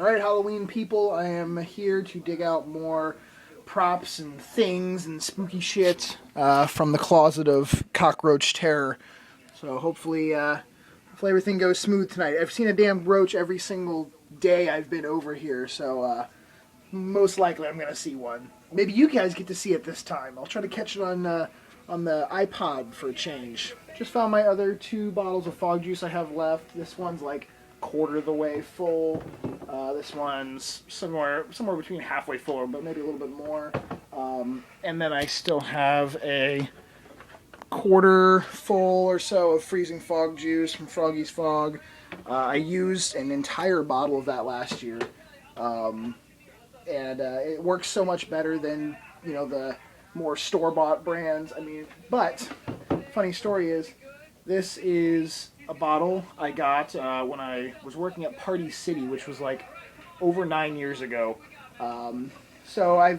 Alright, Halloween people, I am here to dig out more props and things and spooky shit from the closet of cockroach terror. So hopefully everything goes smooth tonight. I've seen a damn roach every single day I've been over here, so most likely I'm going to see one. Maybe you guys get to see it this time. I'll try to catch it on the iPod for a change. Just found my other 2 bottles of fog juice I have left. This one's like quarter of the way full. This one's somewhere between halfway full, but maybe a little bit more. And then I still have a quarter full or so of freezing fog juice from Froggy's Fog. I used an entire bottle of that last year, and it works so much better than the more store-bought brands. I mean, but funny story is, this is a bottle I got when I was working at Party City, which was like over 9 years ago. So I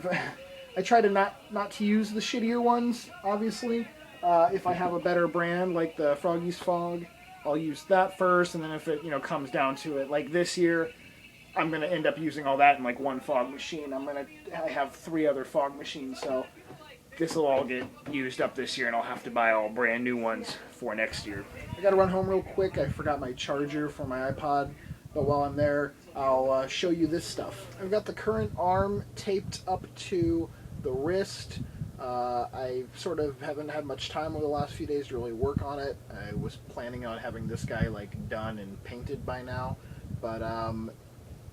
try to not to use the shittier ones, obviously. If I have a better brand like the Froggy's Fog, I'll use that first, and then if it comes down to it, like this year, I'm gonna end up using all that in like one fog machine. I have 3 other fog machines, so this will all get used up this year, and I'll have to buy all brand new ones for next year. I gotta run home real quick. I forgot my charger for my iPod, but while I'm there, I'll show you this stuff. I've got the current arm taped up to the wrist. I sort of haven't had much time over the last few days to really work on it. I was planning on having this guy like done and painted by now, but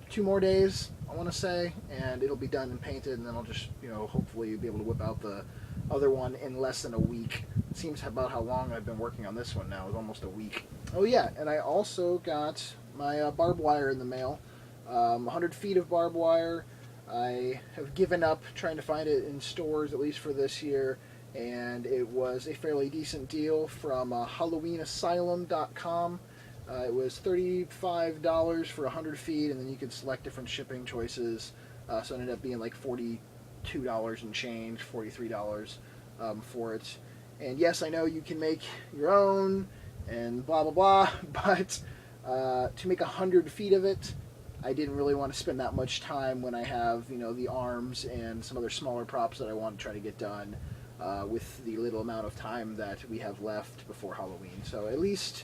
2 more days, I want to say, and it'll be done and painted, and then I'll just, hopefully be able to whip out the other one in less than a week. It seems about how long I've been working on this one now. It's almost a week. Oh yeah, and I also got my barbed wire in the mail. 100 feet of barbed wire. I have given up trying to find it in stores, at least for this year, and it was a fairly decent deal from HalloweenAsylum.com. It was $35 for 100 feet, and then you could select different shipping choices. So it ended up being like $42 and change, $43 for it. And yes, I know you can make your own and blah blah blah, but to make 100 feet of it, I didn't really want to spend that much time when I have the arms and some other smaller props that I want to try to get done with the little amount of time that we have left before Halloween. So at least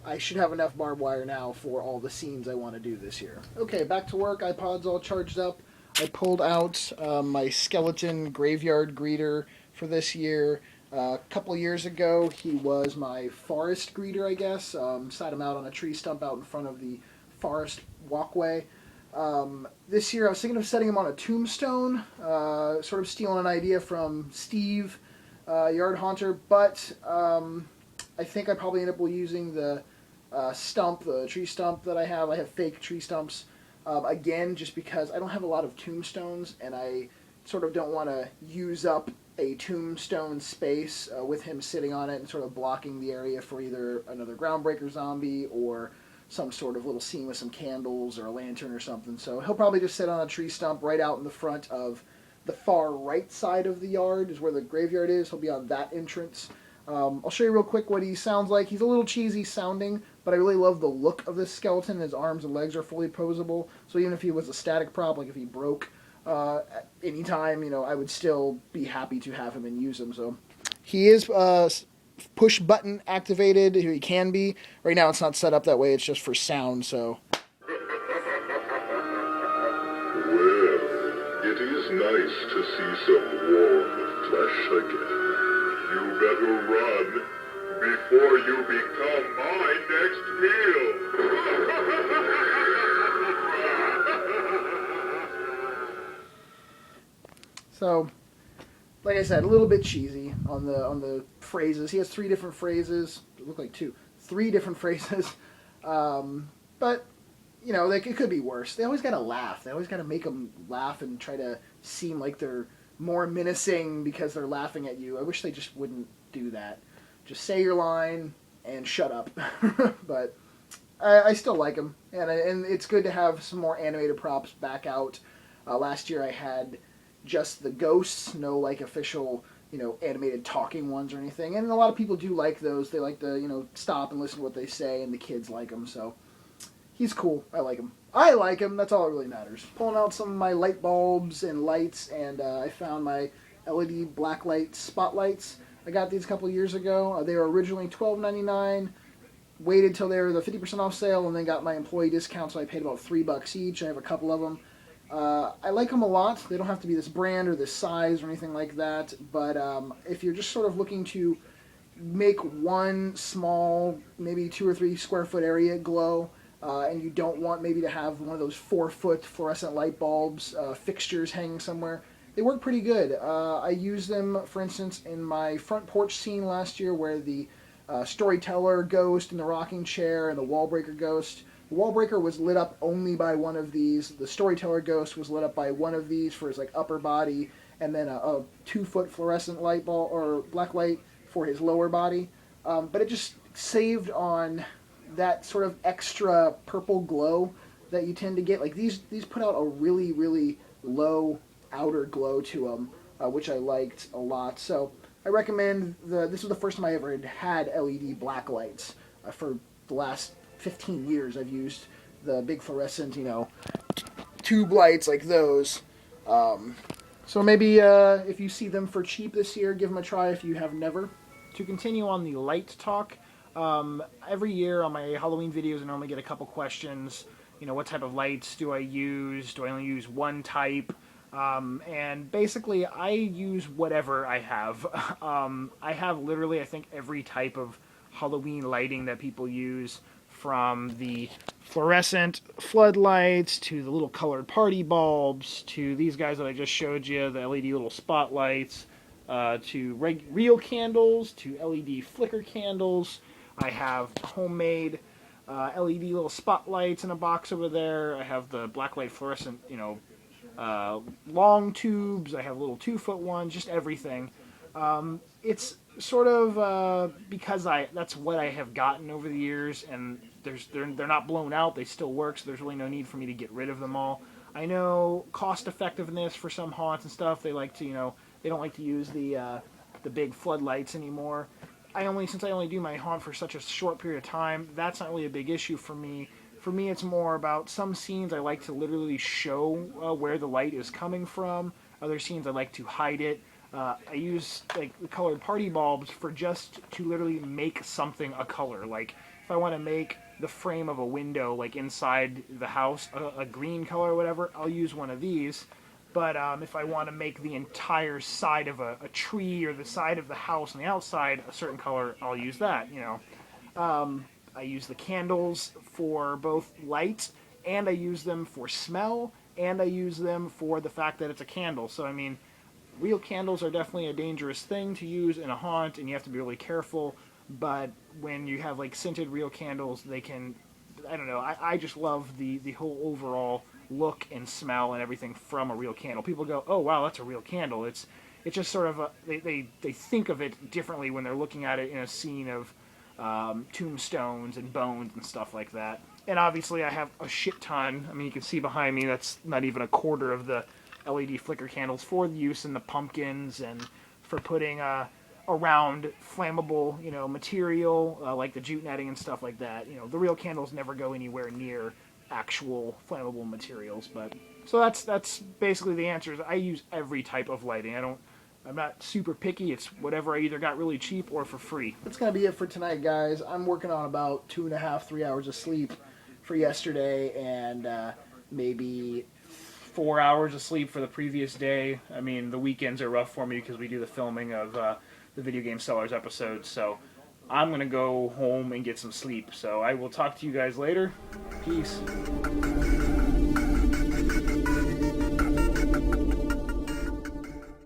I should have enough barbed wire now for all the scenes I want to do this year. Okay, back to work. iPod's all charged up. I pulled out my skeleton graveyard greeter for this year. A couple of years ago, he was my forest greeter, I guess. Sat him out on a tree stump out in front of the forest walkway. This year, I was thinking of setting him on a tombstone, sort of stealing an idea from Steve, Yard Haunter, but I think I probably end up using the the tree stump that I have. I have fake tree stumps, again, just because I don't have a lot of tombstones, and I sort of don't want to use up a tombstone space with him sitting on it and sort of blocking the area for either another Groundbreaker zombie or some sort of little scene with some candles or a lantern or something. So he'll probably just sit on a tree stump right out in the front of the far right side of the yard is where the graveyard is. He'll be on that entrance. I'll show you real quick what he sounds like. He's a little cheesy sounding, but I really love the look of this skeleton. His arms and legs are fully posable, so even if he was a static prop, like if he broke at any time, I would still be happy to have him and use him. So he is push button activated. He can be. Right now it's not set up that way. It's just for sound, so. Well, it is nice to see some warm flesh again. You better run before you become my next meal. So, like I said, a little bit cheesy on the phrases. He has 3 different phrases. It look like 3 different phrases. But it could be worse. They always gotta laugh. They always gotta make them laugh and try to seem like they're more menacing because they're laughing at you. I wish they just wouldn't do that. Just say your line and shut up. But I still like them, and it's good to have some more animated props back out. Last year I had just the ghosts, no like official animated talking ones or anything. And a lot of people do like those. They like to stop and listen to what they say, and the kids like them. So he's cool. I like him. I like him. That's all that really matters. Pulling out some of my light bulbs and lights, and I found my LED blacklight spotlights. I got these a couple years ago. They were originally $12.99. Waited till they were the 50% off sale, and then got my employee discount, so I paid about $3 each. I have a couple of them. I like them a lot. They don't have to be this brand or this size or anything like that, but if you're just sort of looking to make one small, maybe 2 or 3 square foot area glow, and you don't want maybe to have one of those 4-foot fluorescent light bulbs fixtures hanging somewhere, they work pretty good. I used them, for instance, in my front porch scene last year where the storyteller ghost and the rocking chair and the wall breaker ghost. The wall breaker was lit up only by one of these. The storyteller ghost was lit up by one of these for his like upper body, and then a 2-foot fluorescent light bulb or black light for his lower body. But it just saved on that sort of extra purple glow that you tend to get. Like these put out a really, really low outer glow to them, which I liked a lot. So I recommend this was the first time I ever had LED black lights. For the last 15 years I've used the big fluorescent, tube lights like those. So maybe if you see them for cheap this year, give them a try if you have never. To continue on the light talk, every year on my Halloween videos I normally get a couple questions. What type of lights do I use? Do I only use one type? And basically I use whatever I have. I have literally, I think, every type of Halloween lighting that people use, from the fluorescent floodlights to the little colored party bulbs to these guys that I just showed you, the LED little spotlights, to real candles, to LED flicker candles. I have homemade LED little spotlights in a box over there. I have the blacklight fluorescent, long tubes. I have little 2-foot ones, just everything. It's sort of because that's what I have gotten over the years, and they're not blown out. They still work, so there's really no need for me to get rid of them all. I know cost effectiveness for some haunts and stuff. They like to, they don't like to use the big floodlights anymore. Since I only do my haunt for such a short period of time, that's not really a big issue for me. For me, it's more about some scenes I like to literally show where the light is coming from. Other scenes I like to hide it. I use like the colored party bulbs for just to literally make something a color. Like if I want to make the frame of a window, like inside the house, a green color or whatever, I'll use one of these. But if I want to make the entire side of a tree or the side of the house on the outside a certain color, I'll use that. I use the candles for both light, and I use them for smell, and I use them for the fact that it's a candle. So, I mean, real candles are definitely a dangerous thing to use in a haunt, and you have to be really careful. But when you have, like, scented real candles, they can, I don't know, I just love the whole overall look and smell and everything from a real candle. People go, oh, wow, that's a real candle. It's just sort of, they think of it differently when they're looking at it in a scene of tombstones and bones and stuff like that. And obviously I have a shit ton. I mean, you can see behind me, that's not even a quarter of the LED flicker candles for the use in the pumpkins and for putting around flammable, material like the jute netting and stuff like that. The real candles never go anywhere near actual flammable materials. But so that's basically the answers. I use every type of lighting. I'm not super picky. It's whatever I either got really cheap or for free. That's going to be it for tonight, guys. I'm working on about 2.5, 3 hours of sleep for yesterday, and maybe 4 hours of sleep for the previous day. I mean, the weekends are rough for me because we do the filming of the Video Game Sellers episodes, so I'm going to go home and get some sleep. So I will talk to you guys later. Peace.